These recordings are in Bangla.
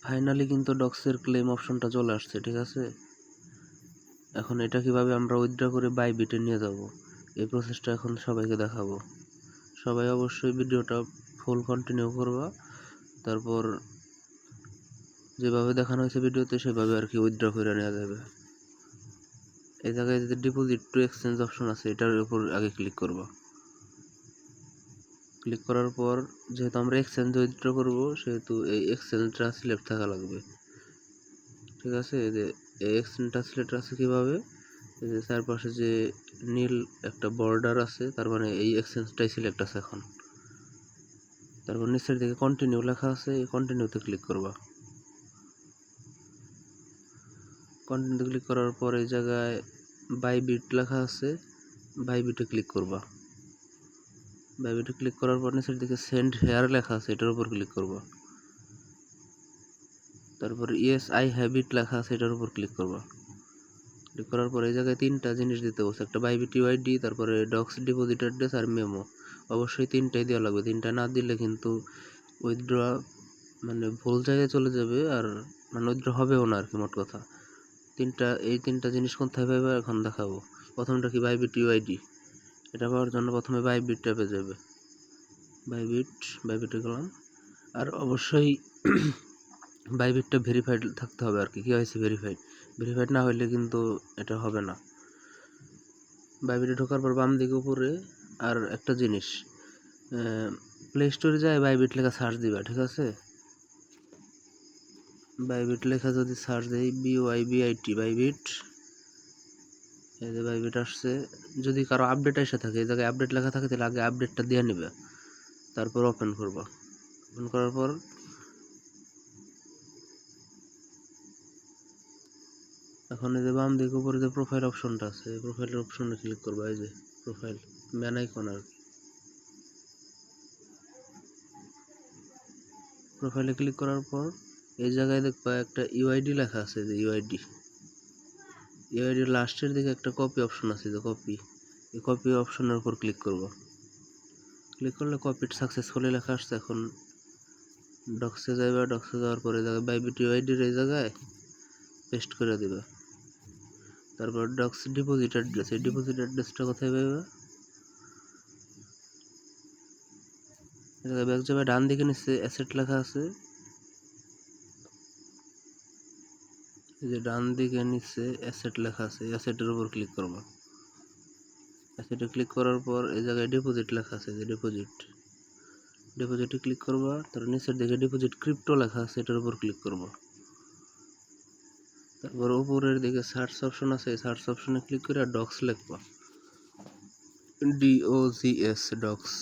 ফাইনালি কিন্তু ডক্সের ক্লেম অপশনটা চলে আসছে, ঠিক আছে। এখন এটা কিভাবে আমরা উইথড্র করে বাইবিটে নিয়ে যাব, এই প্রসেসটা এখন সবাইকে দেখাবো। সবাই অবশ্যই ভিডিওটা ফুল কন্টিনিউ করবা, তারপর যেভাবে দেখানো হয়েছে ভিডিওতে সেভাবে আর কি উইথড্র করে নেওয়া যাবে। এই জায়গায় যে ডিপোজিট টু এক্সচেঞ্জ অপশন আছে এটার উপর আগে ক্লিক করবা। ক্লিক করার পর যেহেতু আমরা এক্সচেঞ্জ উইথড্র করব সেহেতু এই এক্সচেঞ্জটা সিলেক্ট থাকা লাগবে, ঠিক আছে। এই যে এই এক্সচেঞ্জটা সিলেক্ট আছে কীভাবে, এই যে চারপাশে যে নীল একটা বর্ডার আছে, তার মানে এই এক্সচেঞ্জটাই সিলেক্ট আছে এখন। তারপর নিচের দিকে কন্টিনিউ লেখা আছে, এই কন্টিনিউতে ক্লিক করবা। কন্টিনিউতে ক্লিক করার পর এই জায়গায় বাইবিট লেখা আছে, বাইবিটে ক্লিক করবা। বাইবিটে ক্লিক করার পর নিচের দিকে সেন্ড হেয়ার লেখা আছে, এটার উপর ক্লিক করবা। তারপর ইয়েস আই হ্যাভ ইট লেখা আছে, এটার উপর ক্লিক করবা। ক্লিক করার পর এই জায়গায় তিনটা জিনিস দিতে বলছে, একটা বাইবিট ইউআইডি, তারপরে ডক্স ডিপোজিট অ্যাড্রেস আর মেমো। অবশ্যই তিনটাই দেওয়া লাগবে, তিনটা না দিলে কিন্তু উইথড্র মানে ভুল জায়গায় চলে যাবে, আর মানে উইথড্র হবেও না আর কি, মোট কথা। এই তিনটা জিনিস কোথায় পাবে এখন দেখাবো। প্রথমটা কি বাইবিট ইউআইডি, এটা পাওয়ার জন্য প্রথমে বাইবিট ট্যাবে যাবে। বাইবিটে গেলাম, আর অবশ্যই বাইবিটটা ভেরিফাইড থাকতে হবে আর কি। কী হয়েছে ভেরিফাইড না হলে কিন্তু এটা হবে না। বাইবিটে ঢোকার পর বাম দিকে উপরে আর একটা জিনিস, প্লে স্টোরে যায় বাইবিট লেখা সার্চ দিবা, ঠিক আছে। বাইবিট লেখা যদি সার্চ দিই BYBIT বাইবিট, এই যে বাইবিট আসছে। যদি কারো আপডেট এসে থাকে, এই জায়গায় আপডেট লেখা থাকে, তাহলে আগে আপডেটটা দিয়ে নেবে, তারপর ওপেন করবা। ওপেন করার পর এখন এই যে বাম দিকে উপরে যে প্রোফাইল অপশনটা আছে, প্রোফাইলের অপশনে ক্লিক করবা। এই যে প্রোফাইল ম্যান আইকন আর কি, প্রোফাইলে ক্লিক করার পর এই জায়গায় দেখবা একটা ইউআইডি লেখা আছে, যে ইউআইডির লাস্টের দিকে একটা কপি অপশন আছে, যে এই কপি অপশনের উপর ক্লিক করব। ক্লিক করলে কপিড সাকসেসফুলি লেখা আসছে। এখন ডক্সে যাবে, ডক্সে যাওয়ার পরে জায়গায় বাইবিট ইউআইডির এই জায়গায় পেস্ট করে দিবে। তারপর ডক্স ডিপোজিট অ্যাড্রেস, এই ডিপোজিট অ্যাড্রেসটা কোথায় পাবে, এই জায়গায় ব্যাক যাবে, ডান দিকে নিচে অ্যাসেট লেখা আছে, এই যে ডান দিকে নিচে অ্যাসেট লেখা আছে, অ্যাসেটের উপর ক্লিক করবা। অ্যাসেটে ক্লিক করার পর এই জায়গায় ডিপোজিট লেখা আছে, যে ডিপোজিটে ক্লিক করবা। তার নিচের দিকে ডিপোজিট ক্রিপ্টো লেখা আছে, এটার উপর ক্লিক করবা। তারপর উপরের দিকে সার্চ অপশন আছে, সার্চ অপশনে ক্লিক করে ডক্স লিখবা, DOGS ডক্স।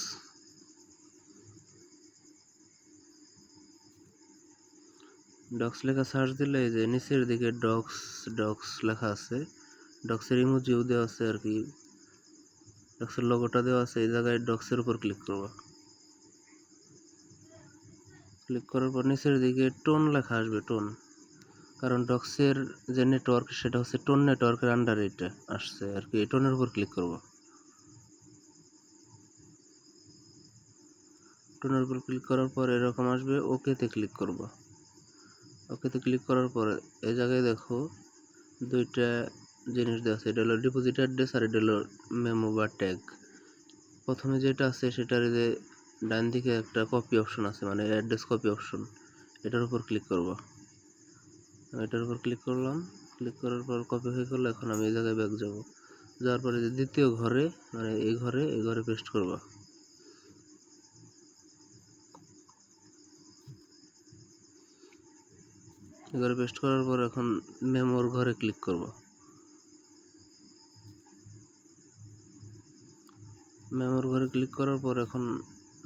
ডক্স লেখা সার্চ দিলে এই যে নিচের দিকে ডক্স লেখা আছে, ডক্সের ইমোজিও দেওয়া আছে আর কি, ডক্সের লোগোটা দেওয়া আছে। এই জায়গায় ডক্সের উপর ক্লিক করবা। ক্লিক করার পর নিচের দিকে টোন লেখা আসবে, টোন, কারণ ডক্সের যে নেটওয়ার্ক সেটা হচ্ছে টোন নেটওয়ার্কের আন্ডারে এটা আসছে আর কি। এই টোনের উপর ক্লিক করবো। টোনের উপর ক্লিক করার পর এরকম আসবে, ওকেতে ক্লিক করব। ওকেতে ক্লিক করার পর এই জায়গায় দেখো দুইটা জিনিস দেওয়া আছে, এটা হলো ডিপোজিট অ্যাড্রেস আর এটা হলো মেমো বা ট্যাগ। প্রথমে যেটা আছে সেটার যে ডান দিকে একটা কপি অপশন আছে, মানে অ্যাড্রেস কপি অপশন, এটার উপর ক্লিক করব। এটার উপর ক্লিক করলাম, ক্লিক করার পর কপি হয়ে গেল। এখন আমি এই জায়গায় ব্যাক যাব, যাওয়ার পরে যে দ্বিতীয় ঘরে, মানে এই ঘরে পেস্ট করব। ঘরে পেস্ট করার পর এখন মেমোর ঘরে ক্লিক করব। মেমোর ঘরে ক্লিক করার পর এখন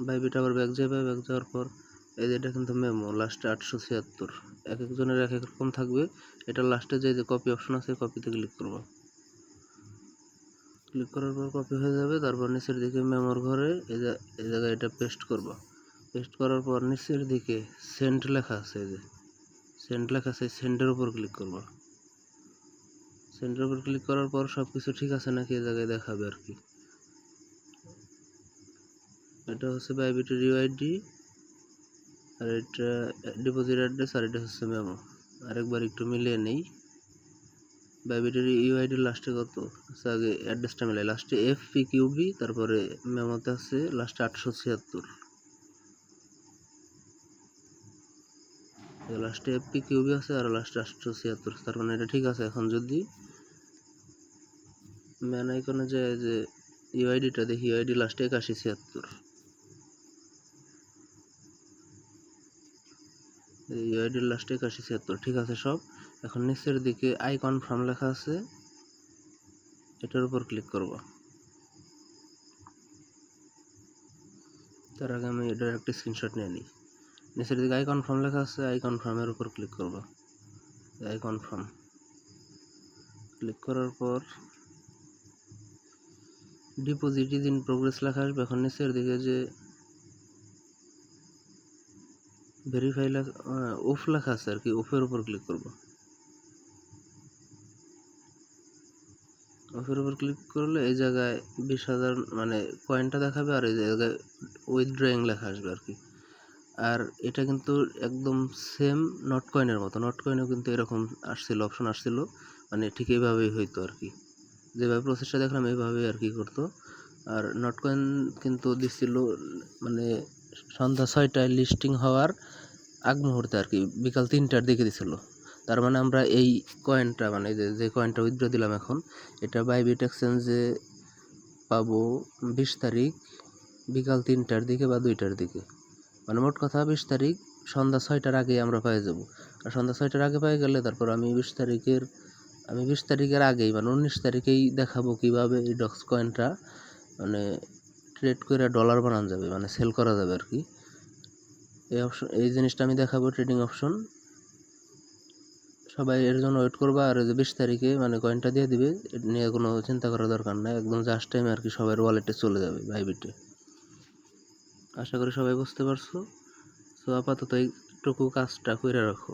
বাইবিট আবার ব্যাক যাবে, ব্যাক যাওয়ার পর এই যে এটা কিন্তু মেমো লাস্টে 876, এক একজনের এক এক রকম থাকবে। এটা লাস্টে যে কপি অপশন আছে, কপিতে ক্লিক করব। ক্লিক করার পর কপি হয়ে যাবে। তারপর নিচের দিকে মেমোর ঘরে এই জায়গায় এটা পেস্ট করব। পেস্ট করার পর নিচের দিকে সেন্ড লেখা আছে, এই যে সেন্ড লেখা আছে, সেন্ডের উপর ক্লিক করব। সেন্ডের উপর ক্লিক করার পর সব কিছু ঠিক আছে নাকি এই জায়গায় দেখাবে আর কি। এটা হচ্ছে বাইবিটের ইউআইডি, আর এটা ডিপোজিট অ্যাড্রেস আর এটা হচ্ছে মেমো। আরেকবার একটু মিলিয়ে নেই। বাইবিটের ইউআইডি লাস্টে কত আচ্ছা, আগে অ্যাড্রেসটা মিলাই। লাস্টে FPQB, তারপরে মেমোতে আছে লাস্টে 876, লাস্টে FPQB আছে আর লাস্টে 876, তার মানে এটা ঠিক আছে। এখন যদি ম্যান আইকনে যায় যে ইউআইডিটা দেখি, ইউআইডি লাস্টে 8176, ইউআইডির লাস্টে 8176, ঠিক আছে সব। এখন নিচের দিকে আই কনফার্ম লেখা আছে, এটার উপর ক্লিক করব। তার আগে আমি এটার একটা স্ক্রিনশট নিয়ে নিই। নিচের দিকে আই কনফার্ম লেখা আছে, আই কনফার্মের উপর ক্লিক করব। আই কনফার্ম ক্লিক করার পর ডিপোজিট ইজ ইন প্রোগ্রেস লেখা আসবে। এখন নিচের দিকে যে ভেরিফাই লেখা অফ লেখা আছে আর কি, অফের উপর ক্লিক করব। অফের উপর ক্লিক করলে এই জায়গায় 20,000 মানে কয়েনটা দেখাবে, আর এই জায়গায় উইথড্রয়িং লেখা আসবে আর কি। আর এটা কিন্তু একদম সেম নট কয়েনের মতো। নট কয়েনেও কিন্তু এরকম আসছিল, অপশন আসছিল, মানে ঠিক এইভাবেই হইতো আর কি। যেভাবে প্রসেসটা দেখলাম এইভাবেই আর কি করতো। আর নট কয়েন কিন্তু দিচ্ছিল মানে সন্ধ্যা 6টায় লিস্টিং হওয়ার আগ মুহূর্তে আর কি, বিকাল 3টার দিকে দিছিল। তার মানে আমরা এই কয়েনটা মানে যে কয়েনটা উইথড্র দিলাম এখন, এটা বাইবিট এক্সচেঞ্জে পাবো 20 তারিখ বিকাল 3টার দিকে বা 2টার দিকে। মানে মোট কথা 20 তারিখ সন্ধ্যা 6টার আগে আমরা পেয়ে যাব। আর সন্ধ্যা 6টার আগে পেয়ে গেলে তারপর আমি 20 তারিখের আগেই মানে 19 তারিখেই দেখাবো কিভাবে এই ডক্স কয়েনটা মানে ট্রেড করে ডলার বানানো যাবে, মানে সেল করা যাবে আর কি। এই অপশন, এই জিনিসটা আমি দেখাবো, ট্রেডিং অপশন। সবাই এর জন্য ওয়েট করবা। আর 20 তারিখে মানে কয়েনটা দিয়ে দিবে, এটা নিয়ে কোনো চিন্তা করার দরকার নাই, একদম জাস্ট টাইম আর কি সবার ওয়ালেটে চলে যাবে বাইবিটে। আশা করি সবাই বুঝতে পারছো। তো আপাতত এইটুকু কাজটা করে রাখো।